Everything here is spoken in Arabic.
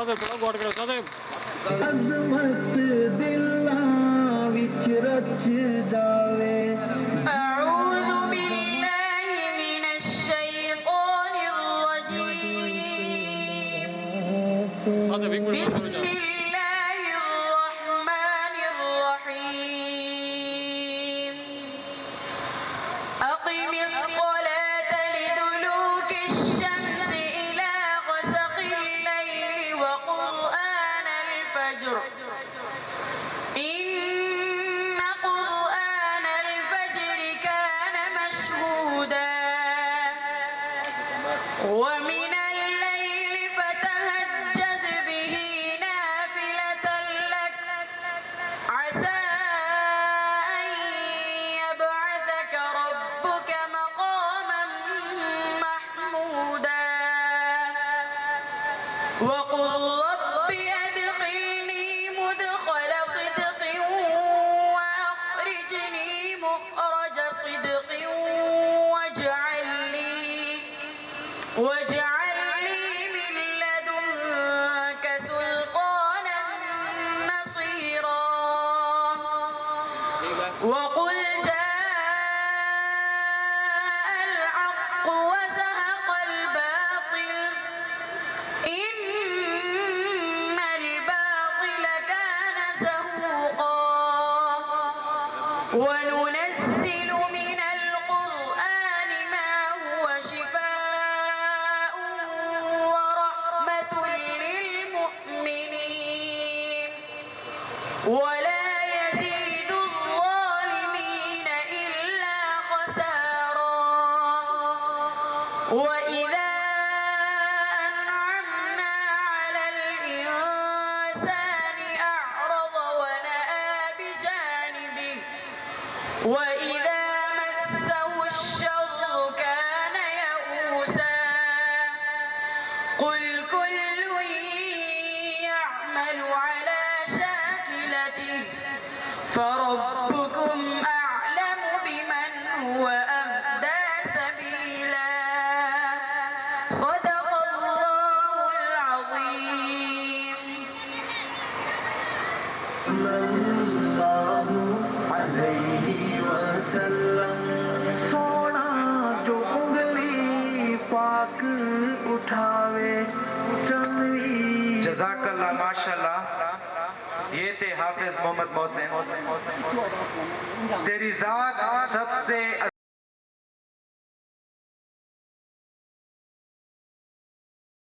सादे पड़ा गौर करो सादे अज़मत दिला विच रच जावे अऊज़ु बिल्लाहि मिनश शैतानिर रजीम सादे बिल्कुल बिस्मिल्लाहिर रहमानिर रहीम अक़िमिस सलाता लिदुलूकिश शम्सि इला ग़सक़िल लैलि व क़ुरआनल फज्र إن قرآن الفجر كان مشهودا ومن الليل فتهجد به نافلة لك عسى أن يبعثك ربك مقاما محمودا وقل رب أدخلني مدخل صدق وأخرجني مخرج صدق واجعل لي من لدنك سلطانا نصيرا وقل جاء الحق وزهق الباطل إن الباطل كان زهوقا وننزل من القرآن ما هو شفاء ورحمة للمؤمنين ولا يزيد الظالمين إلا خسارا وإذا أنعمنا على الإنسان أعرض ونأى بجانبه وإذا مسه الشر كان يئوسا قل كل يعمل على شاكلته فربكم أعلم بمن هو أهدى سبيلا صدق الله العظيم सल्लल्लाहु अलैहि वसल्लम सोना जो उंगली पाक उठावे चंदवी जज़ाकल्लाह माशाल्लाह। ये थे हाफिज मोहम्मद मोहसिन। तेरी ज़ात सबसे